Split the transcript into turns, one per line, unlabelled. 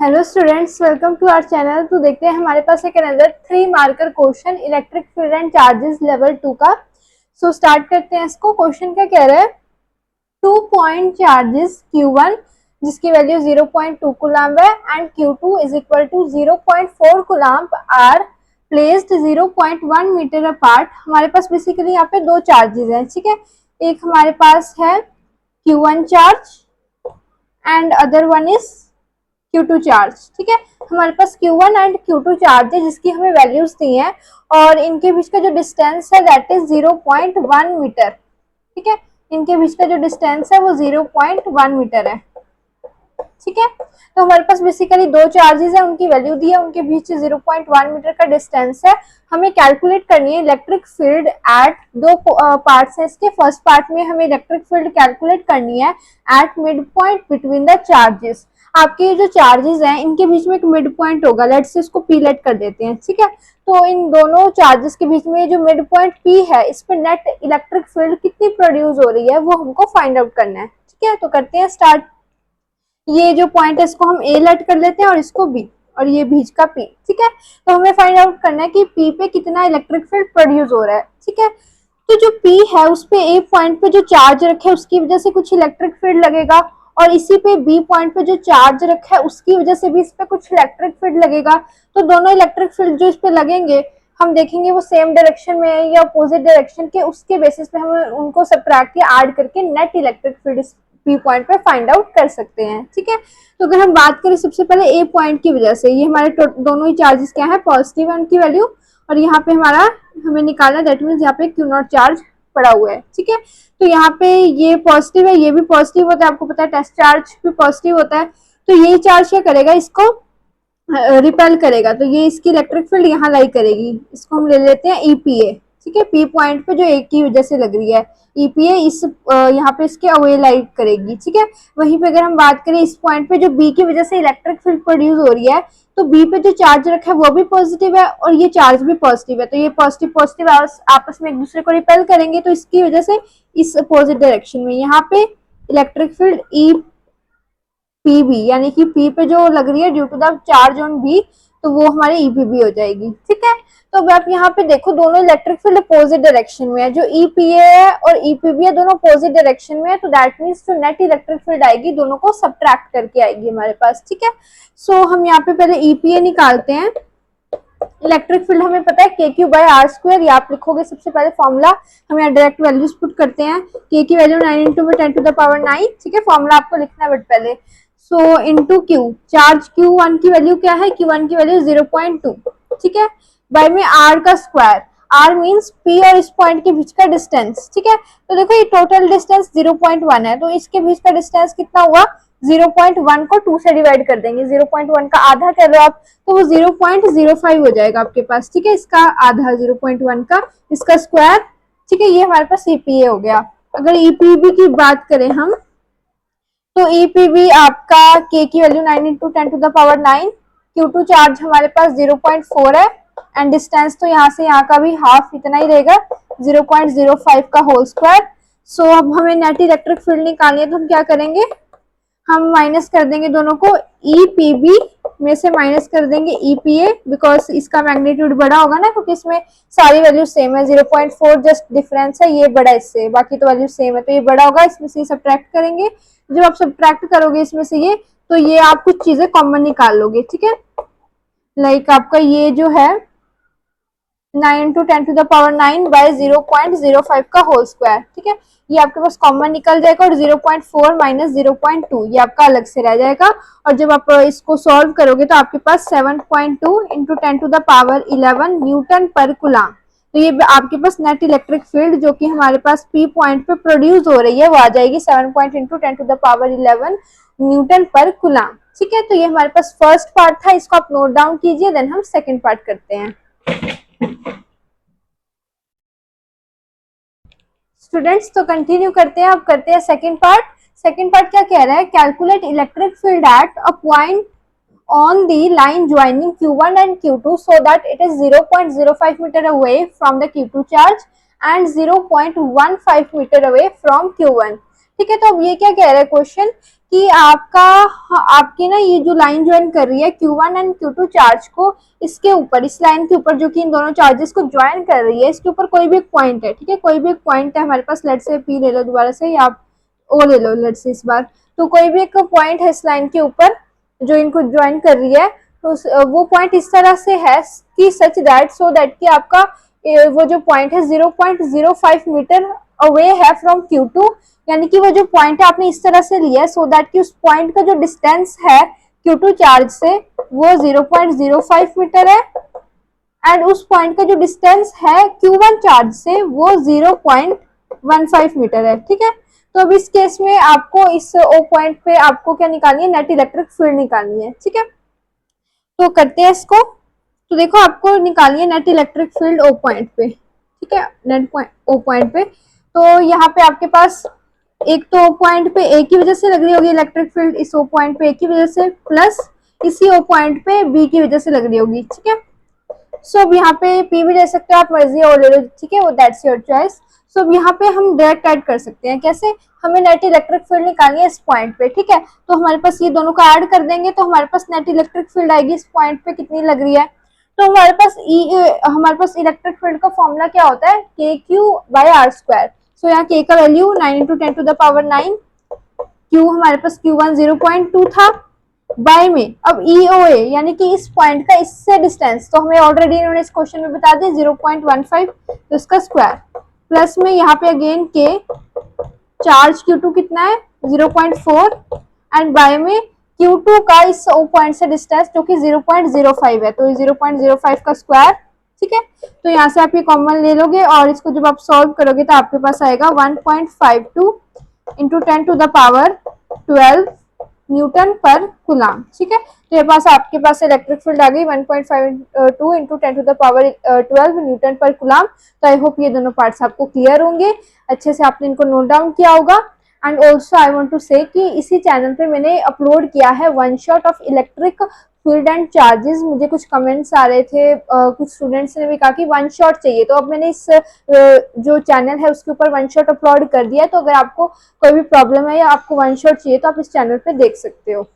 Hello students, welcome to our channel. तो देखते हैं हमारे पास एक another 3 marker question electric field and charges level 2 का। स्टार्ट करते हैं इसको। क्वेश्चन क्या कह रहा है, 2 पॉइंट चार्जेस Q1 जिसकी वैल्यू 0.2 कूलम्ब है and Q2 is equal to 0.4 coulomb are placed 0.1 metre apart. हमारे पास बेसिकली यहाँ पे दो चार्जेस हैं, ठीक है। एक हमारे पास है Q1 charge and other one is Q2 charge, ठीक है। हमारे पास Q1 एंड Q2 चार्ज है जिसकी हमें वैल्यूज दी हैं और इनके बीच का जो डिस्टेंस है दैट इज 0.1 मीटर, ठीक है। इनके बीच का जो डिस्टेंस है वो 0.1 मीटर है, ठीक है। तो हमारे पास बेसिकली दो चार्जेस है, उनकी वैल्यू दी है, उनके बीच 0.1 मीटर का डिस्टेंस है। हमें कैलकुलेट करनी है इलेक्ट्रिक फील्ड एट दो पार्ट्स है इसके। फर्स्ट पार्ट में हमें इलेक्ट्रिक फील्ड कैलकुलेट करनी है at mid point between the charges. आपके जो चार्जेस हैं इनके बीच में एक मिड पॉइंट होगा, लेट्स से इसको पी लेट कर देते हैं, ठीक है। तो इन दोनों चार्जेस के बीच में जो मिड पॉइंट पी है इस पे नेट इलेक्ट्रिक फील्ड कितनी प्रोड्यूस हो रही है वो हमको फाइंड आउट करना है, ठीक है। तो करते हैं स्टार्ट। ये जो पॉइंट है इसको हम ए लेट कर लेते हैं और इसको बी, और ये बीच का पी, ठीक है। तो हमें फाइंड आउट करना है कि पी पे कितना इलेक्ट्रिक फील्ड प्रोड्यूस हो रहा है, ठीक है। तो जो पी है उस पे ए पॉइंट पे जो चार्ज रखे है उसकी वजह से कुछ इलेक्ट्रिक फील्ड लगेगा, और इसी पे बी पॉइंट पे जो चार्ज रखा है उसकी वजह से भी इस पे कुछ इलेक्ट्रिक फील्ड लगेगा। तो दोनों इलेक्ट्रिक फील्ड जो इस पे लगेंगे हम देखेंगे वो सेम डायरेक्शन में है या अपोजिट डायरेक्शन के, उसके बेसिस पे हम उनको सबट्रैक्ट या ऐड करके net electric field P point पे फाइंड आउट कर सकते हैं, ठीक है। तो अगर हम बात करें सबसे पहले ए पॉइंट की वजह से, ये हमारे दोनों ही चार्जेस क्या है, पॉजिटिव है उनकी वैल्यू, और यहाँ पे हमारा हमें निकालना दैट मीन्स यहाँ पे क्यू नॉट चार्ज पड़ा हुआ है, ठीक है। तो यहाँ पे ये पॉजिटिव है, ये भी पॉजिटिव होता है, आपको पता है टेस्ट चार्ज भी पॉजिटिव होता है। तो यही चार्ज क्या करेगा, इसको रिपेल करेगा, तो ये इसकी इलेक्ट्रिक फील्ड यहाँ लाई करेगी। इसको हम ले लेते हैं ईपीए, ठीक है। पी पॉइंट पे जो ए की वजह से लग रही है, ईपीए इस यहाँ पे इसके अवे लाइट करेगी, ठीक है। वहीं पे अगर हम बात करें इस पॉइंट पे जो बी की वजह से इलेक्ट्रिक फील्ड प्रोड्यूस हो रही है, तो बी पे जो चार्ज रखा है वो भी पॉजिटिव है और ये चार्ज भी पॉजिटिव है, तो ये पॉजिटिव पॉजिटिव आपस में एक दूसरे को रिपेल करेंगे, तो इसकी वजह से इस अपोजिट डायरेक्शन में यहाँ पे electric field E P B यानी कि पी पे जो लग रही है due to the charge on B, तो वो हमारी ईपीबी हो जाएगी, ठीक है। तो अब आप यहाँ पे देखो दोनों इलेक्ट्रिक फील्ड अपोजिट डायरेक्शन में है, जो ईपीए है और ईपीबी है दोनों अपोजिट डायरेक्शन में है, तो दैट मीन्स जो नेट इलेक्ट्रिक फील्ड आएगी दोनों को सबट्रैक्ट करके आएगी हमारे पास, ठीक है। सो हम यहाँ पे पहले ईपीए निकालते हैं। इलेक्ट्रिक फील्ड हमें पता है के क्यू बाई आर स्क्वायर, ये आप लिखोगे सबसे पहले फॉर्मूला। हम यहाँ डायरेक्ट वैल्यूज पुट करते हैं, के की वैल्यू 9 इंटू 10⁻⁹, ठीक है। फॉर्मूला आपको लिखना है बट पहले, so into Q, charge Q1 की वैल्यू क्या है, Q1 की वैल्यू 0.2, ठीक है, बाय में आर का स्क्वायर। आर मीन्स पी और इस पॉइंट के बीच का डिस्टेंस, ठीक है। तो देखो ये टोटल डिस्टेंस 0.1 है, तो इसके बीच का डिस्टेंस कितना हुआ, 0.1 को 2 से डिवाइड कर देंगे, 0.1 का आधा कर लो आप, तो वो 0.05 हो जाएगा आपके पास, ठीक है। इसका आधा 0.1 का, इसका स्क्वायर, ठीक है। ये हमारे पास ईपीए हो गया। अगर ईपीबी की बात करें हम, तो ईपीबी आपका के की वैल्यू 9 इंटू 10⁻⁹, Q2 चार्ज हमारे पास 0.4 है एंड डिस्टेंस तो यहाँ से यहाँ का भी हाफ इतना ही रहेगा, 0.05 का होल स्क्वायर। सो अब हमें नेट इलेक्ट्रिक फील्ड निकालनी है, तो हम क्या करेंगे, हम माइनस कर देंगे दोनों को, ईपीबी में से माइनस कर देंगे ईपीए, बिकॉज इसका मैग्नीट्यूड बड़ा होगा ना, क्योंकि इसमें सारी वैल्यू सेम है, 0.4 जस्ट डिफरेंस है, ये बड़ा इससे, बाकी तो वैल्यू सेम है, तो ये बड़ा होगा, इसमें से सब्ट्रैक्ट करेंगे। जब आप सब्ट्रैक्ट करोगे इसमें से ये, तो ये आप कुछ चीजें कॉमन निकाल लोगे, ठीक है। लाइक आपका ये जो है 9 इंटू 10⁻⁹ बाय 0.05 का होल स्क्वायर, ठीक है। ये आपके पास कॉमन निकल जाएगा, और 0.4 माइनस 0.2 ये आपका अलग से रह जाएगा। और जब आप इसको सॉल्व करोगे तो आपके पास 7.2 इंटू 10⁻11 न्यूटन पर कूलम, तो ये आपके पास नेट इलेक्ट्रिक फील्ड जो कि हमारे पास पी पॉइंट पे प्रोड्यूस हो रही है वो आ जाएगी 7 इंटू 10⁻11 न्यूटन पर कूलम, ठीक है। तो ये हमारे पास फर्स्ट पार्ट था, इसको आप नोट डाउन कीजिए, देन हम सेकेंड पार्ट करते हैं। स्टूडेंट्स तो कंटिन्यू करते हैं, अब करते हैं सेकंड पार्ट। सेकंड पार्ट क्या कह रहा है, calculate electric field at a point on the line joining Q1 and Q2 so that it is 0.05 meter away from the Q2 charge and 0.15 meter away from Q1. ठीक है। तो अब ये क्या कह रहा है क्वेश्चन कि आपकी ना ये जो लाइन ज्वाइन कर रही है Q1 एंड Q2 चार्ज को, इसके ऊपर, इस लाइन के ऊपर जो कि इन दोनों चार्जेस को ज्वाइन कर रही है, इसके ऊपर कोई भी एक पॉइंट है, ठीक है, कोई भी एक पॉइंट है हमारे पास, लेट से P ले लो दोबारा से, या आप O ले लो लेट से इस बार, तो कोई भी एक पॉइंट है इस लाइन के ऊपर जो इनको ज्वाइन कर रही है, तो वो पॉइंट इस तरह से है कि सच दैट, सो दैट कि आपका वो जो पॉइंट है 0.05 मीटर अवे है फ्रॉम Q2, यानी कि वो जो पॉइंट है आपने इस तरह से लिया है सो दैट कि उस पॉइंट का जो डिस्टेंस है Q2 चार्ज से वो 0.05 मीटर है, एंड उस पॉइंट का जो डिस्टेंस है Q1 चार्ज से वो 0.15 मीटर है, ठीक है। तो अब इस केस में आपको इस O पॉइंट पे आपको क्या निकालनी है, नेट इलेक्ट्रिक फील्ड निकालनी है, ठीक है। तो करते हैं इसको। तो देखो आपको निकालनी है net electric field O point पे, ठीक है, नेट O पॉइंट पे। तो यहाँ पे आपके पास एक तो O पॉइंट पे A की वजह से लग रही होगी इलेक्ट्रिक फील्ड, इस O पॉइंट पे A की वजह से, प्लस इसी O पॉइंट पे B की वजह से लग रही होगी, ठीक है। सो अब यहाँ पे P भी ले सकते हो आप, मर्जी और ले लो, ठीक है, वो दैट्स योर चॉइस। सो अब यहाँ पे हम डायरेक्ट ऐड कर सकते हैं, कैसे, हमें नेट इलेक्ट्रिक फील्ड निकालनी है इस पॉइंट पे, ठीक है। तो हमारे पास ये दोनों का ऐड कर देंगे तो हमारे पास नेट इलेक्ट्रिक फील्ड आएगी इस पॉइंट पे कितनी लग रही है। तो हमारे पास इलेक्ट्रिक फील्ड का फॉर्मूला क्या होता है, KQ/R²। सो यहाँ K का वैल्यू 9 × 10⁹, Q हमारे पास Q1 0.2 था, बाय में अब EOA यानी कि इस पॉइंट का इससे डिस्टेंस, तो हमें ऑलरेडी इन्होंने इस क्वेश्चन में बता दिया 0.15, तो इसका स्क्वायर, प्लस में यहाँ पे अगेन K, चार्ज Q2 कितना है 0.4, एंड बाय में Q2 का इस O पॉइंट से डिस्टेंस जो कि 0.05 है, तो 0.05 का स्क्वायर, ठीक है। तो यहाँ से आप ये कॉमन ले लोगे और इसको जब आप सॉल्व करोगे तो आपके पास आएगा 1.52 × 10⁻12 न्यूटन पर कूलम, ठीक है। तो ये पास आपके पास इलेक्ट्रिक फील्ड आ गई 1.52 × 10⁻12 न्यूटन पर कूलम। तो आई होप ये दोनों पार्ट्स आपको क्लियर होंगे, अच्छे से आपने इनको नोट डाउन किया होगा। And also I want to say कि इसी चैनल पे मैंने अपलोड किया है one shot of electric field and charges. मुझे कुछ कमेंट्स आ रहे थे, कुछ स्टूडेंट्स ने भी कहा कि वन शॉट चाहिए, तो अब मैंने इस जो चैनल है उसके ऊपर वन शॉट अपलोड कर दिया है। तो अगर आपको कोई भी प्रॉब्लम है या आपको वन शॉट चाहिए तो आप इस चैनल पे देख सकते हो।